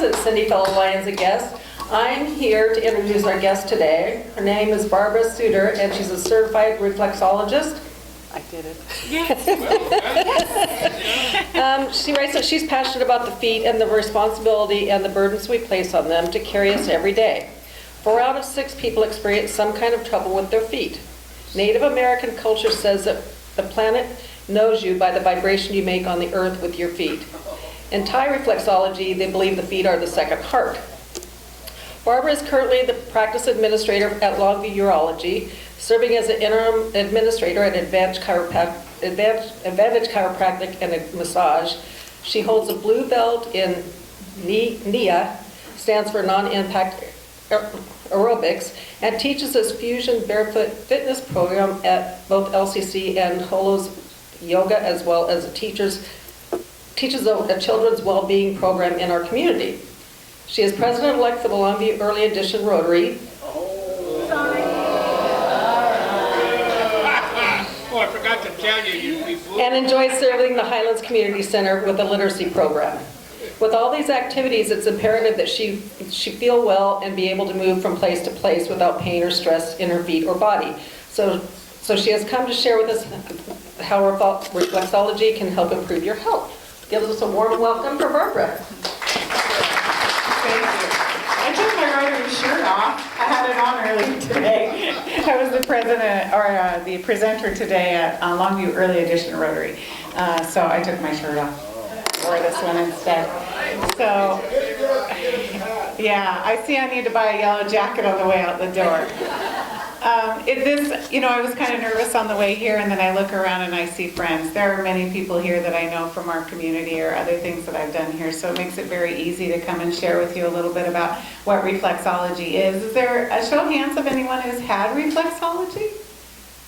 and Cindy, fellow Lions and guests. I'm here to introduce our guest today. Her name is Barbara Sudar, and she's a certified reflexologist. I did it. Yes. She writes that she's passionate about the feet and the responsibility and the burdens we place on them to carry us every day. 4 out of 6 people experience some kind of trouble with their feet. Native American culture says that the planet knows you by the vibration you make on the earth with your feet. In Thai reflexology, they believe the feet are the second heart. Barbara is currently the practice administrator at Longview Urology, serving as an interim administrator at Advantage Chiropractic and Massage. She holds a blue belt in NIA, stands for Non-Impact Aerobics, and teaches this fusion barefoot fitness program at both LCC and Holo's Yoga, as well as teaches a children's well-being program in our community. She is president-elect for the Longview Early Edition Rotary. Oh, I forgot to tell you people. And enjoys serving the Highlands Community Center with a literacy program. With all these activities, it's imperative that she feel well and be able to move from place to place without pain or stress in her feet or body. So she has come to share with us how reflexology can help improve your health. Give us a warm welcome for Barbara. Thank you. I took my Rotary shirt off. I had it on earlier today. I was the president, or the presenter today at Longview Early Edition Rotary. So I took my shirt off. Wore this one instead. So, yeah, I see I need to buy a yellow jacket on the way out the door. I was kind of nervous on the way here, and then I look around and I see friends. There are many people here that I know from our community or other things that I've done here, so it makes it very easy to come and share with you a little bit about what reflexology is. Is there a show of hands of anyone who's had reflexology?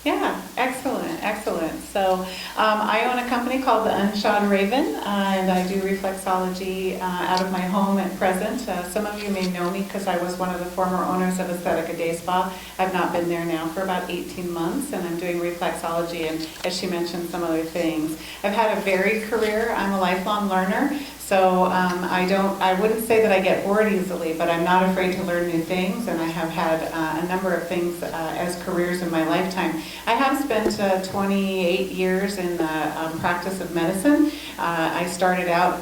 Yeah, excellent, excellent. So I own a company called the Unshod Raven, and I do reflexology out of my home at present. Some of you may know me because I was one of the former owners of Aesthetica Day Spa. I've not been there now for about 18 months, and I'm doing reflexology and, as she mentioned, some other things. I've had a varied career. I'm a lifelong learner. So I wouldn't say that I get bored easily, but I'm not afraid to learn new things, and I have had a number of things as careers in my lifetime. I have spent 28 years in the practice of medicine. I started out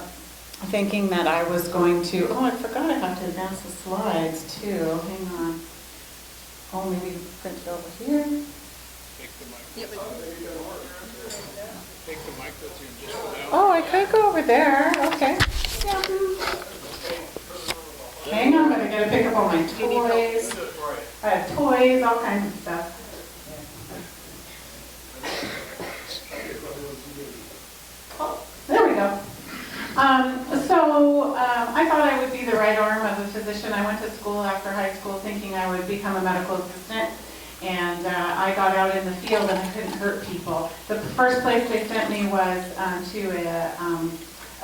thinking that I was going to, I forgot I have to advance the slides too. Hang on. Oh, maybe print it over here. Take the mic with you just without. Oh, I could go over there. Okay. Yeah. Hang on, but I gotta pick up all my toys. I have toys, all kinds of stuff. Oh, there we go. I thought I would be the right arm of a physician. I went to school after high school thinking I would become a medical assistant. And I got out in the field and I couldn't hurt people. The first place they sent me was to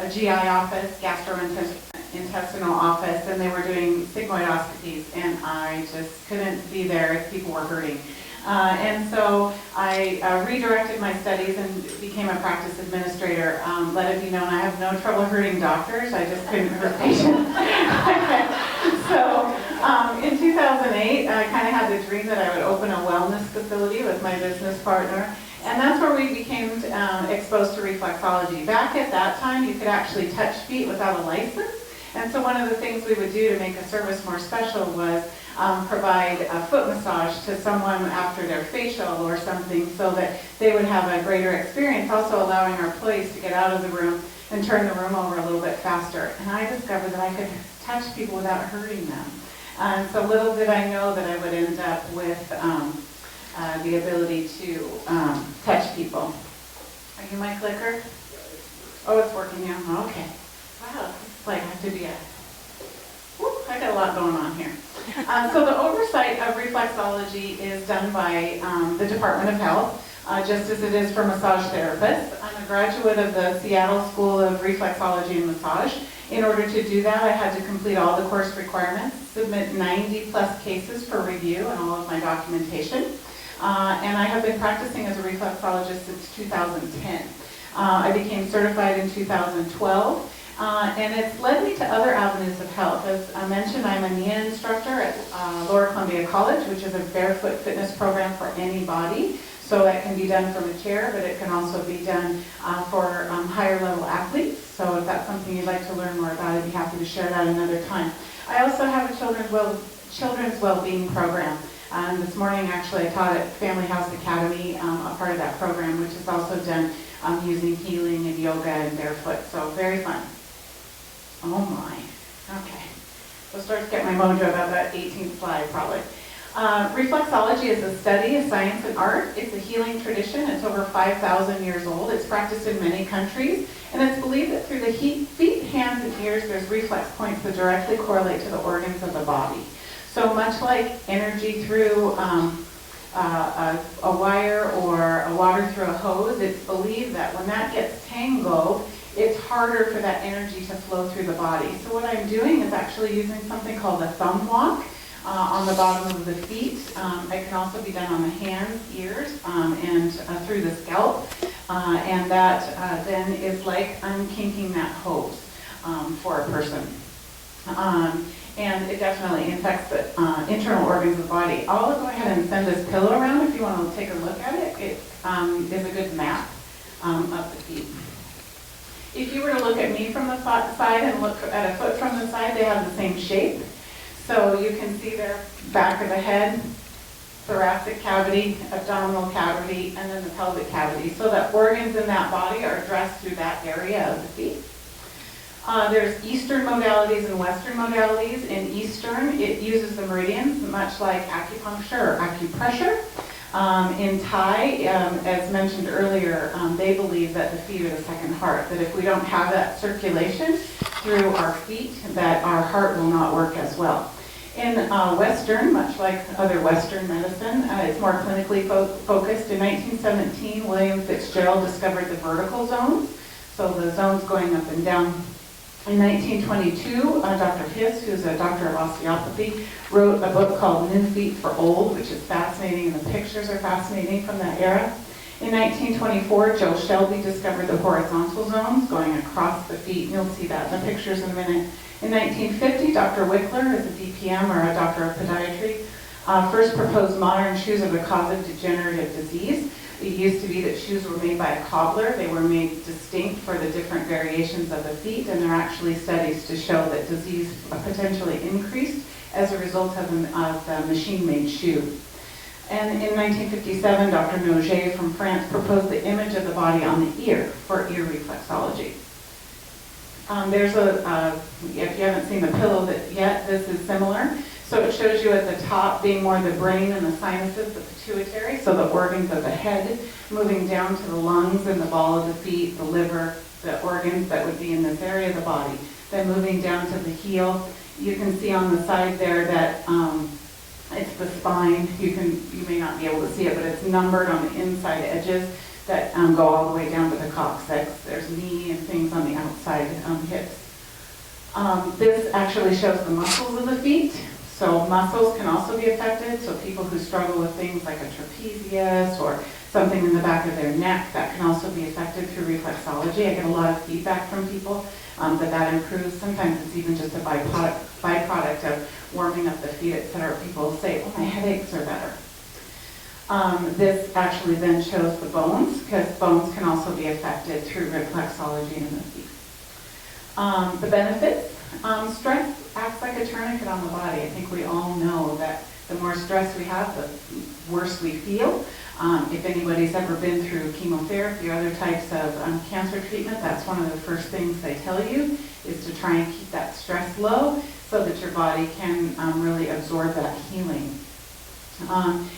a GI office, gastrointestinal office, and they were doing sigmoidoscopies, and I just couldn't be there if people were hurting. And so I redirected my studies and became a practice administrator. Let it be known, I have no trouble hurting doctors, I just couldn't hurt patients. So in 2008, I kind of had the dream that I would open a wellness facility with my business partner. And that's where we became exposed to reflexology. Back at that time, you could actually touch feet without a license. And so one of the things we would do to make a service more special was provide a foot massage to someone after their facial or something so that they would have a greater experience, also allowing our employees to get out of the room and turn the room over a little bit faster. And I discovered that I could touch people without hurting them. So little did I know that I would end up with the ability to touch people. Are you my clicker? Oh, it's working now. Okay. Wow, it's like I have to be I got a lot going on here. So the oversight of reflexology is done by the Department of Health, just as it is for massage therapists. I'm a graduate of the Seattle School of Reflexology and Massage. In order to do that, I had to complete all the course requirements, submit 90 plus cases for review and all of my documentation. And I have been practicing as a reflexologist since 2010. I became certified in 2012. And it's led me to other avenues of health. As I mentioned, I'm a NIA instructor at Lower Columbia College, which is a barefoot fitness program for anybody. So it can be done from a chair, but it can also be done for higher level athletes. So if that's something you'd like to learn more about, I'd be happy to share that another time. I also have a children's well-being program. This morning, actually, I taught at Family House Academy, a part of that program, which is also done using healing and yoga and barefoot. So very fun. Oh my. Okay. We'll start to get my mojo about that 18th slide, probably. Reflexology is a study of science and art. It's a healing tradition. It's over 5,000 years old. It's practiced in many countries. And it's believed that through the feet, hands, and ears, there's reflex points that directly correlate to the organs of the body. So much like energy through a wire or a water through a hose, it's believed that when that gets tangled, it's harder for that energy to flow through the body. So what I'm doing is actually using something called a thumb walk on the bottom of the feet. It can also be done on the hands, ears, and through the scalp. And that then is like unkinking that hose for a person. And it definitely affects the internal organs of the body. I'll go ahead and send this pillow around if you want to take a look at it. It is a good map of the feet. If you were to look at me from the side and look at a foot from the side, they have the same shape. So you can see their back of the head, thoracic cavity, abdominal cavity, and then the pelvic cavity. So the organs in that body are addressed through that area of the feet. There's Eastern modalities and Western modalities. In Eastern, it uses the meridians, much like acupuncture or acupressure. In Thai, as mentioned earlier, they believe that the feet are the second heart, that if we don't have that circulation through our feet, that our heart will not work as well. In Western, much like other Western medicine, it's more clinically focused. In 1917, William Fitzgerald discovered the vertical zones, so the zones going up and down. In 1922, Dr. Hiss, who's a doctor of osteopathy, wrote a book called New Feet for Old, which is fascinating, and the pictures are fascinating from that era. In 1924, Joe Shelby discovered the horizontal zones going across the feet, and you'll see that in the pictures in a minute. In 1950, Dr. Wickler, is a DPM or a doctor of podiatry, first proposed modern shoes are the cause of degenerative disease. It used to be that shoes were made by a cobbler. They were made distinct for the different variations of the feet, and there are actually studies to show that disease potentially increased as a result of the machine-made shoe. And in 1957, Dr. Noget from France proposed the image of the body on the ear for ear reflexology. There's if you haven't seen the pillow yet, this is similar. So it shows you at the top being more the brain and the sinuses, the pituitary, so the organs of the head, moving down to the lungs and the ball of the feet, the liver, the organs that would be in this area of the body. Then moving down to the heel, you can see on the side there that it's the spine. You may not be able to see it, but it's numbered on the inside edges that go all the way down to the coccyx. There's knee and things on the outside hips. This actually shows the muscles of the feet. So muscles can also be affected. So people who struggle with things like a trapezius or something in the back of their neck, that can also be affected through reflexology. I get a lot of feedback from people that improves. Sometimes it's even just a byproduct of warming up the feet, etc. People say, oh, my headaches are better. This actually then shows the bones, because bones can also be affected through reflexology in the feet. The benefits, stress acts like a tourniquet on the body. I think we all know that the more stress we have, the worse we feel. If anybody's ever been through chemotherapy or other types of cancer treatment, that's one of the first things they tell you, is to try and keep that stress low so that your body can really absorb that healing.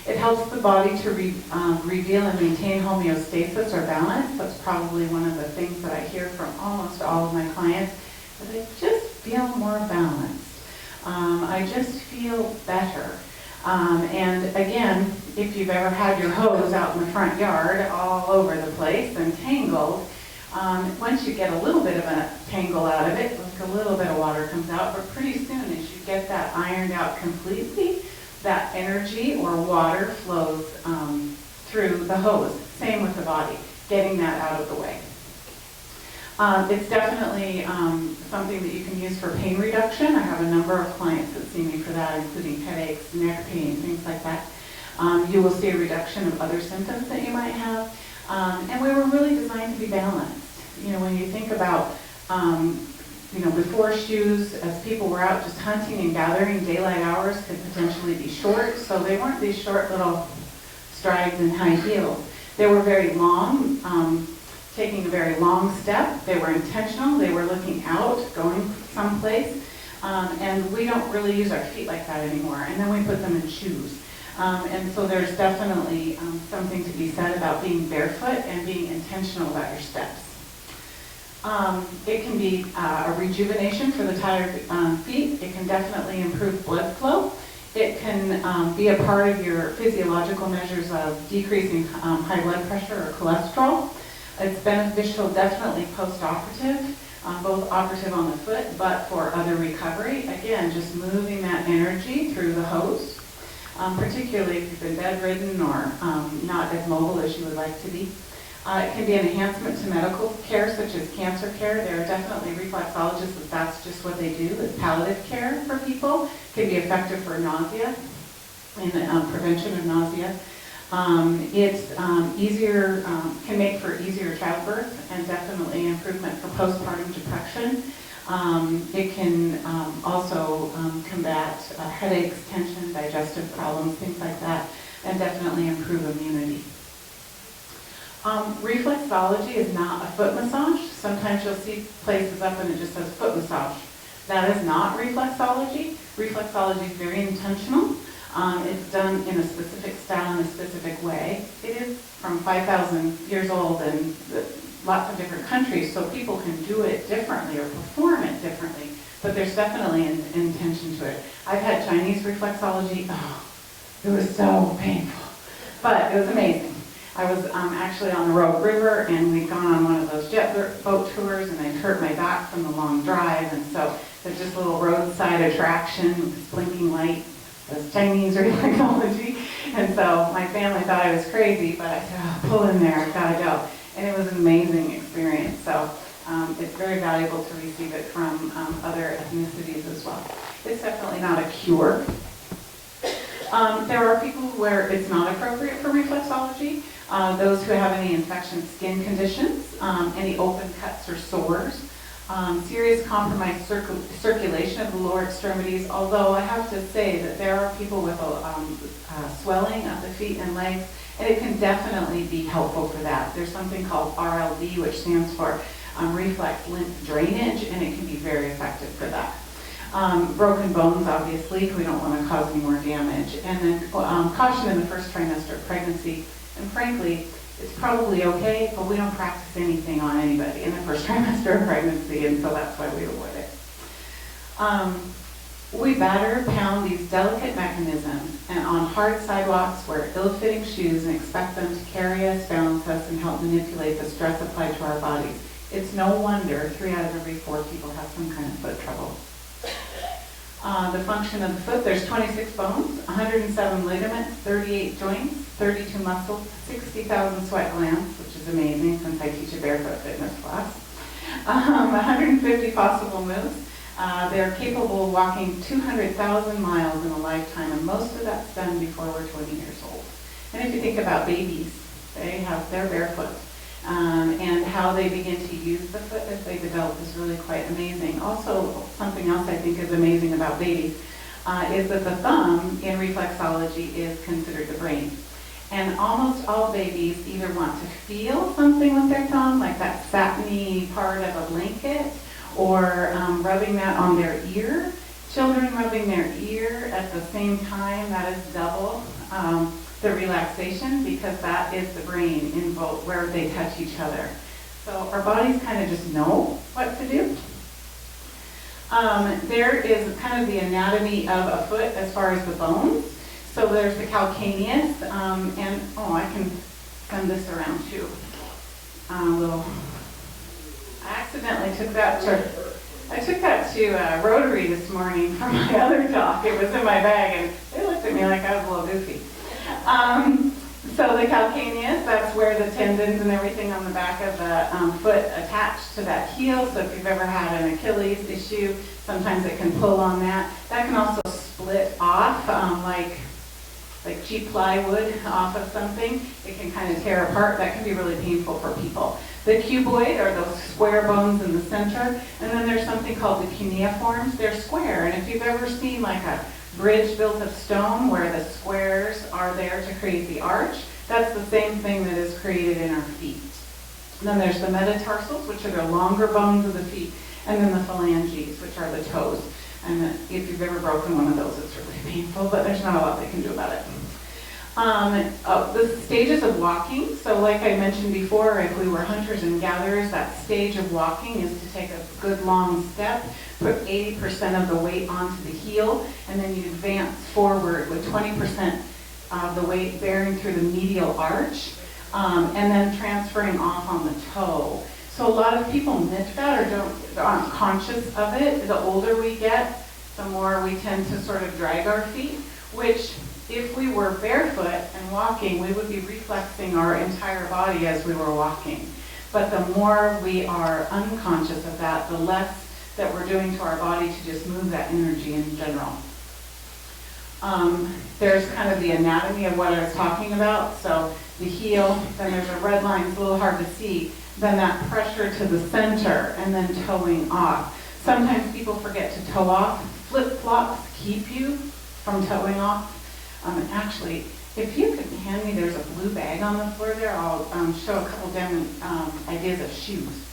It helps the body to reveal and maintain homeostasis or balance. That's probably one of the things that I hear from almost all of my clients, that I just feel more balanced. I just feel better. And again, if you've ever had your hose out in the front yard all over the place and tangled, once you get a little bit of a tangle out of it, like a little bit of water comes out, but pretty soon as you get that ironed out completely, that energy or water flows through the hose. Same with the body, getting that out of the way. It's definitely something that you can use for pain reduction. I have a number of clients that see me for that, including headaches, neck pain, things like that. You will see a reduction of other symptoms that you might have. And we were really designed to be balanced. You know, when you think about, before shoes, as people were out just hunting and gathering, daylight hours could potentially be short. So they weren't these short little strides in high heels. They were very long, taking a very long step. They were intentional. They were looking out, going someplace. And we don't really use our feet like that anymore. And then we put them in shoes. And so there's definitely something to be said about being barefoot and being intentional about your steps. It can be a rejuvenation for the tired feet. It can definitely improve blood flow. It can be a part of your physiological measures of decreasing high blood pressure or cholesterol. It's beneficial definitely post-operative, both operative on the foot, but for other recovery. Again, just moving that energy through the hose. Particularly if you've been bedridden or not as mobile as you would like to be. It can be an enhancement to medical care, such as cancer care. There are definitely reflexologists that's just what they do, is palliative care for people. It can be effective for nausea and prevention of nausea. It's easier, can make for easier childbirth and definitely improvement for postpartum depression. It can also combat headaches, tension, digestive problems, things like that, and definitely improve immunity. Reflexology is not a foot massage. Sometimes you'll see places up and it just says foot massage. That is not reflexology. Reflexology is very intentional. It's done in a specific style, in a specific way. It is from 5,000 years old and lots of different countries, so people can do it differently or perform it differently, but there's definitely an intention to it. I've had Chinese reflexology. Oh, it was so painful, but it was amazing. I was actually on the Rogue River, and we'd gone on one of those jet boat tours, and I'd hurt my back from the long drive, and so there's just a little roadside attraction with this blinking light, this Chinese reflexology, and so my family thought I was crazy, but I said, oh, pull in there, I've got to go. And it was an amazing experience, so it's very valuable to receive it from other ethnicities as well. It's definitely not a cure. There are people where it's not appropriate for reflexology. Those who have any infectious skin conditions, any open cuts or sores, serious compromised circulation of the lower extremities, although I have to say that there are people with swelling of the feet and legs, and it can definitely be helpful for that. There's something called RLD, which stands for reflex lymph drainage, and it can be very effective for that. Broken bones, obviously, we don't want to cause any more damage. And then caution in the first trimester of pregnancy, and frankly, it's probably okay, but we don't practice anything on anybody in the first trimester of pregnancy, and so that's why we avoid it. We batter, pound these delicate mechanisms and on hard sidewalks, wear ill-fitting shoes, and expect them to carry us, balance us, and help manipulate the stress applied to our bodies. It's no wonder 3 out of every 4 people have some kind of foot trouble. The function of the foot, there's 26 bones, 107 ligaments, 38 joints, 32 muscles, 60,000 sweat glands, which is amazing since I teach a barefoot fitness class, 150 possible moves. They're capable of walking 200,000 miles in a lifetime, and most of that's done before we're 20 years old. And if you think about babies, they're barefoot. And how they begin to use the foot as they develop is really quite amazing. Also, something else I think is amazing about babies is that the thumb in reflexology is considered the brain. And almost all babies either want to feel something with their thumb, like that satiny part of a blanket, or rubbing that on their ear. Children rubbing their ear at the same time, that is double the relaxation, because that is the brain involved where they touch each other. So our bodies kind of just know what to do. There is kind of the anatomy of a foot as far as the bones. So there's the calcaneus, and I can send this around too. I accidentally took that to Rotary this morning for my other talk. It was in my bag, and they looked at me like I was a little goofy. So So the calcaneus, that's where the tendons and everything on the back of the foot attach to that heel. So if you've ever had an Achilles issue, sometimes it can pull on that. That can also split off like cheap plywood off of something. It can kind of tear apart. That can be really painful for people. The cuboid are those square bones in the center. And then there's something called the cuneiforms. They're square. And if you've ever seen like a bridge built of stone where the squares are there to create the arch, that's the same thing that is created in our feet. And then there's the metatarsals, which are the longer bones of the feet, and then the phalanges, which are the toes. And if you've ever broken one of those, it's really painful, but there's not a lot they can do about it. The stages of walking, so like I mentioned before, if we were hunters and gatherers, that stage of walking is to take a good long step, put 80% of the weight onto the heel, and then you advance forward with 20% of the weight bearing through the medial arch, and then transferring off on the toe. So a lot of people miss that or aren't conscious of it. The older we get, the more we tend to sort of drag our feet, which if we were barefoot and walking, we would be reflexing our entire body as we were walking. But the more we are unconscious of that, the less that we're doing to our body to just move that energy in general. There's kind of the anatomy of what I was talking about. So the heel, then there's a red line, it's a little hard to see. Then that pressure to the center, and then toeing off. Sometimes people forget to toe off. Flip-flops keep you from toeing off. And actually, if you could hand me, there's a blue bag on the floor there, I'll show a couple ideas of shoes.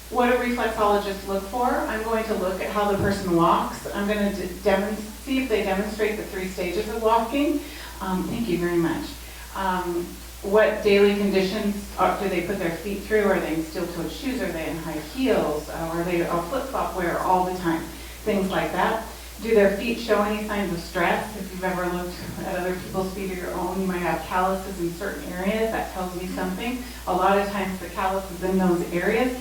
What do reflexologists look for? I'm going to look at how the person walks. I'm going to see if they demonstrate the 3 stages of walking. Thank you very much. What daily conditions do they put their feet through? Are they in steel-toed shoes? Are they in high heels? Are they a flip-flop wearer all the time? Things like that. Do their feet show any signs of stress? If you've ever looked at other people's feet or your own, you might have calluses in certain areas. That tells me something. A lot of times the calluses in those areas,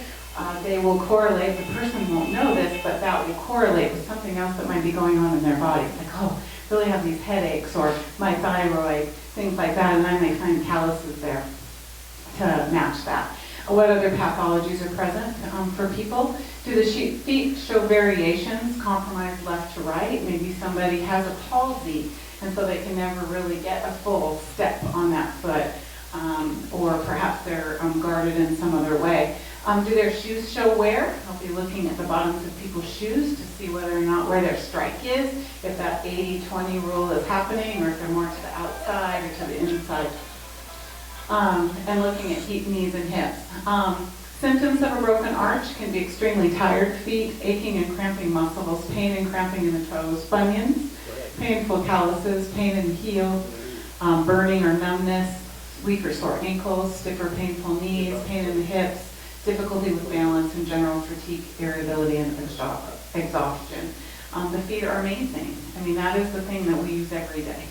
they will correlate. The person won't know this, but that will correlate with something else that might be going on in their body. Like, oh, really have these headaches, or my thyroid, things like that, and I may find calluses there to match that. What other pathologies are present for people? Do the feet show variations, compromised left to right? Maybe somebody has a palsy, and so they can never really get a full step on that foot, or perhaps they're guarded in some other way. Do their shoes show wear? I'll be looking at the bottoms of people's shoes to see whether or not where their strike is, if that 80-20 rule is happening, or if they're more to the outside or to the inside. And looking at knees and hips. Symptoms of a broken arch can be extremely tired feet, aching and cramping muscles, pain and cramping in the toes, bunions, painful calluses, pain in the heel, burning or numbness, weak or sore ankles, stiff or painful knees, pain in the hips, difficulty with balance, and general fatigue, irritability, and exhaustion. The feet are amazing. I mean, that is the thing that we use every day.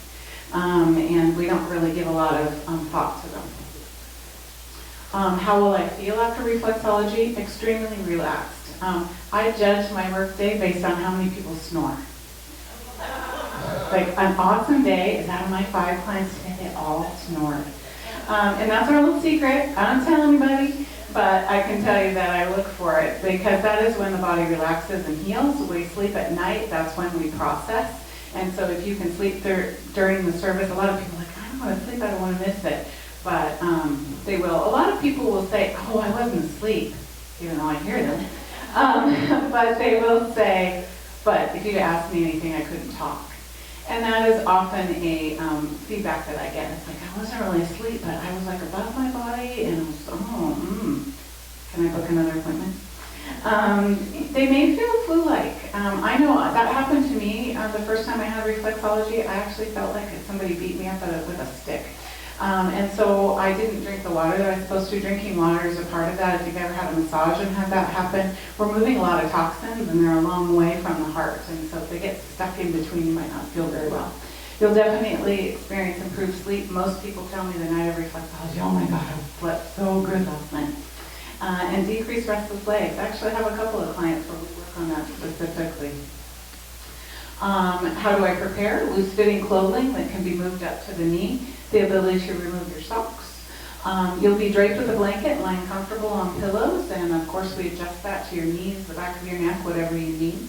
And we don't really give a lot of thought to them. How will I feel after reflexology? Extremely relaxed. I judge my work day based on how many people snore. Like, an awesome day is out of my 5 clients today, they all snored. And that's our little secret. I don't tell anybody, but I can tell you that I look for it, because that is when the body relaxes and heals. We sleep at night, that's when we process. And so if you can sleep during the service, a lot of people are like, I don't want to sleep, I don't want to miss it. But they will. A lot of people will say, oh, I wasn't asleep, even though I hear them. But they will say, but if you'd asked me anything, I couldn't talk. And that is often a feedback that I get. It's like, I wasn't really asleep, but I was like above my body, and I was, can I book another appointment? They may feel flu-like. I know that happened to me the first time I had reflexology. I actually felt like somebody beat me up with a stick. And so I didn't drink the water that I was supposed to. Drinking water is a part of that. If you've ever had a massage and had that happen, we're moving a lot of toxins, and they're a long way from the heart. And so if they get stuck in between, you might not feel very well. You'll definitely experience improved sleep. Most people tell me the night of reflexology, oh my God, I slept so good last night. And decreased restless legs. I actually have a couple of clients where we work on that specifically. How do I prepare? Loose fitting clothing that can be moved up to the knee, the ability to remove your socks. You'll be draped with a blanket, lying comfortable on pillows, and of course we adjust that to your knees, the back of your neck, whatever you need.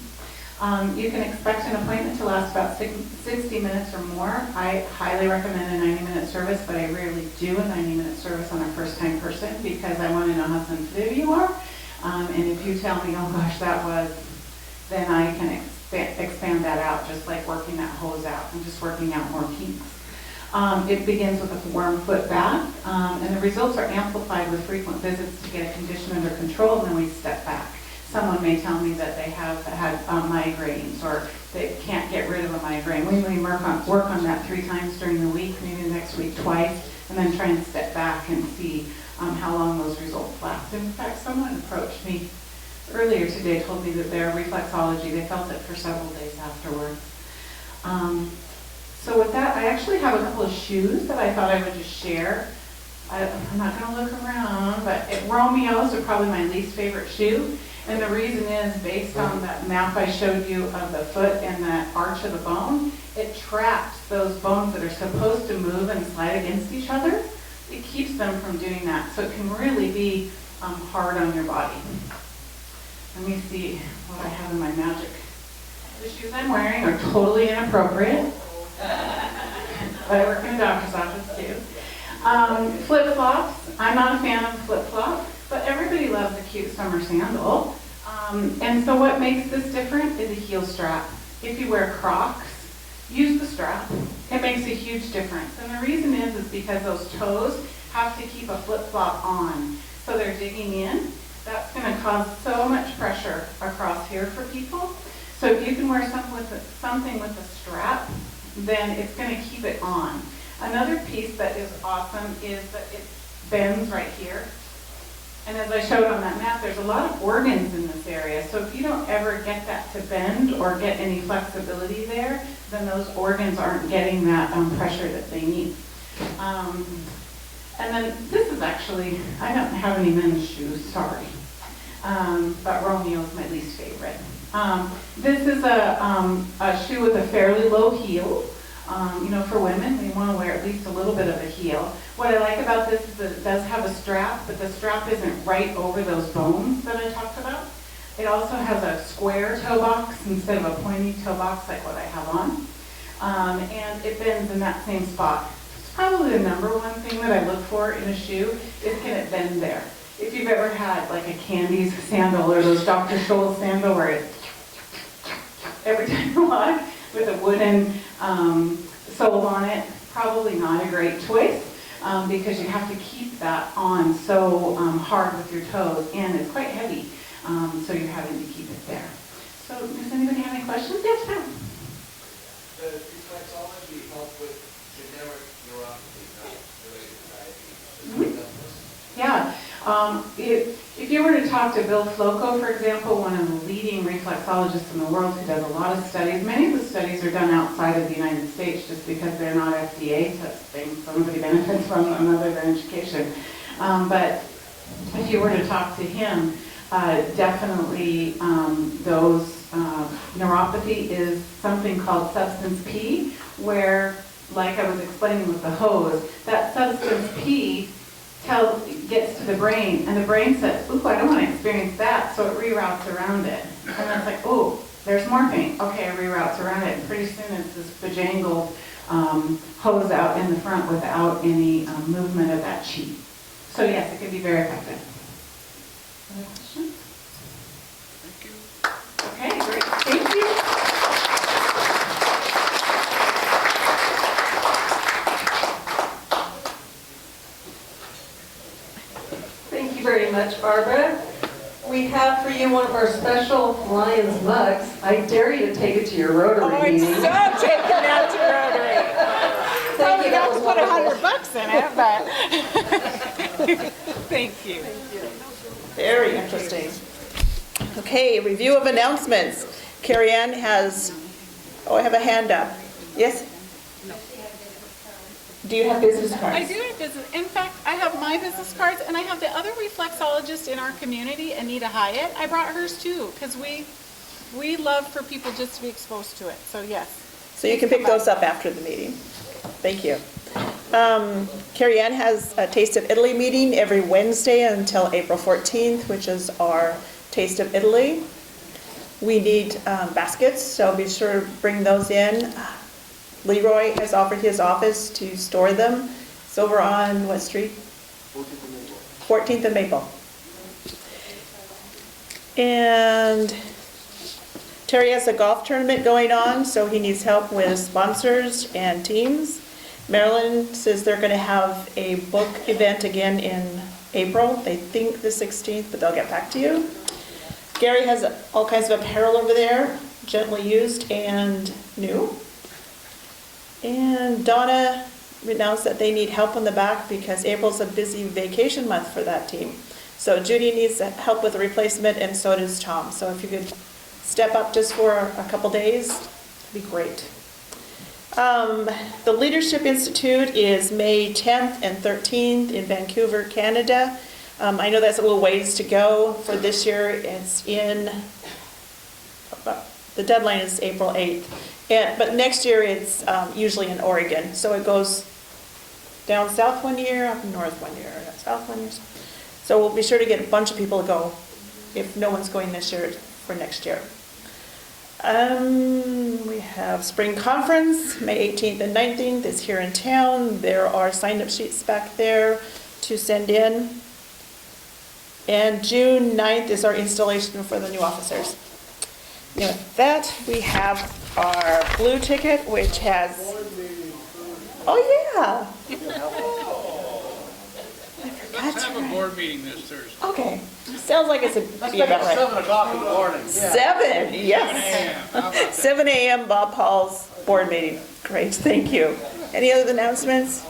You can expect an appointment to last about 60 minutes or more. I highly recommend a 90-minute service, but I rarely do a 90-minute service on a first-time person because I want to know how sensitive you are. And if you tell me, oh gosh, that was, then I can expand that out, just like working that hose out. I'm just working out more kinks. It begins with a warm foot bath, and the results are amplified with frequent visits to get a condition under control, and then we step back. Someone may tell me that they have had migraines or they can't get rid of a migraine. We may work on that 3 times during the week, maybe the next week twice, and then try and step back and see how long those results last. In fact, someone approached me earlier today, told me that their reflexology, they felt it for several days afterwards. So with that, I actually have a couple of shoes that I thought I would just share. I'm not going to look around, but Romeo's are probably my least favorite shoe. And the reason is, based on that map I showed you of the foot and that arch of the bone, it traps those bones that are supposed to move and slide against each other. It keeps them from doing that. So it can really be hard on your body. Let me see what I have in my magic. The shoes I'm wearing are totally inappropriate. But I work in a doctor's office too. Flip-flops. I'm not a fan of flip-flop, but everybody loves a cute summer sandal. And so what makes this different is a heel strap. If you wear Crocs, use the strap. It makes a huge difference. And the reason is because those toes have to keep a flip-flop on. So they're digging in. That's going to cause so much pressure across here for people. So if you can wear something with a strap, then it's going to keep it on. Another piece that is awesome is that it bends right here. And as I showed on that map, there's a lot of organs in this area. So if you don't ever get that to bend or get any flexibility there, then those organs aren't getting that pressure that they need. And then this is actually, I don't have any men's shoes, sorry. But Romeo's my least favorite. This is a shoe with a fairly low heel. For women, we want to wear at least a little bit of a heel. What I like about this is that it does have a strap, but the strap isn't right over those bones that I talked about. It also has a square toe box instead of a pointy toe box like what I have on. And it bends in that same spot. It's probably the number one thing that I look for in a shoe is can it bend there. If you've ever had like a Candies sandal or those Dr. Scholl's sandal where it every time you walk with a wooden sole on it, probably not a great choice because you have to keep that on so hard with your toes, and it's quite heavy, so you're having to keep it there. So does anybody have any questions? Yes, ma'am. Does reflexology help with generic neuropathy, not related to diabetes? Yeah. If you were to talk to Bill Floco, for example, one of the leading reflexologists in the world who does a lot of studies, many of the studies are done outside of the United States just because they're not FDA testing, so nobody benefits from them other than education. But if you were to talk to him, definitely those neuropathy is something called substance P, where, like I was explaining with the hose, that substance P gets to the brain, and the brain says, ooh, I don't want to experience that, so it reroutes around it. And it's like, ooh, there's more pain. Okay, it reroutes around it, and pretty soon it's this bejangled hose out in the front without any movement of that chi. So yes, it can be very effective. Other questions? Thank you. Okay, great. Thank you. Thank you very much, Barbara. We have for you one of our special Lions mugs. I dare you to take it to your Rotary meeting. So taking that to Rotary. Thank you. That Have was to put wonderful. $100 in it, but thank you. Very interesting. Okay, review of announcements. Carrie Ann has, I have a hand up. Yes? Do you have business cards? I do have business. In fact, I have my business cards, and I have the other reflexologist in our community, Anita Hyatt. I brought hers too, because we we love for people just to be exposed to it, so yes. So you can pick those up after the meeting. Thank you. Carrie Ann has a Taste of Italy meeting every Wednesday until April 14th, which is our Taste of Italy. We need baskets, so be sure to bring those in. Leroy has offered his office to store them. It's over on what street? 14th and Maple. And Terry has a golf tournament going on, so he needs help with sponsors and teams. Marilyn says they're going to have a book event again in April. They think the 16th, but they'll get back to you. Gary has all kinds of apparel over there, gently used and new. And Donna announced that they need help on the back because April's a busy vacation month for that team. So Judy needs help with a replacement, and so does Tom. So if you could step up just for a couple days, that'd be great. The Leadership Institute is May 10th and 13th in Vancouver, Canada. I know that's a little ways to go for this year. It's in, the deadline is April 8th. But next year it's usually in Oregon. So it goes down south one year, up north one year, south one year. So we'll be sure to get a bunch of people to go if no one's going this year for next year. We have Spring Conference, May 18th and 19th is here in town. There are sign-up sheets back there to send in. And June 9th is our installation for the new officers. And with that, we have our blue ticket, which has, oh yeah. Let's have a board meeting this Thursday. Okay, sounds like it's Let's be make it about right. 7 o'clock in the morning. 7, yes. 7 a.m. How about that? 7 a.m. Bob Paul's board meeting. Great, thank you. Any other announcements?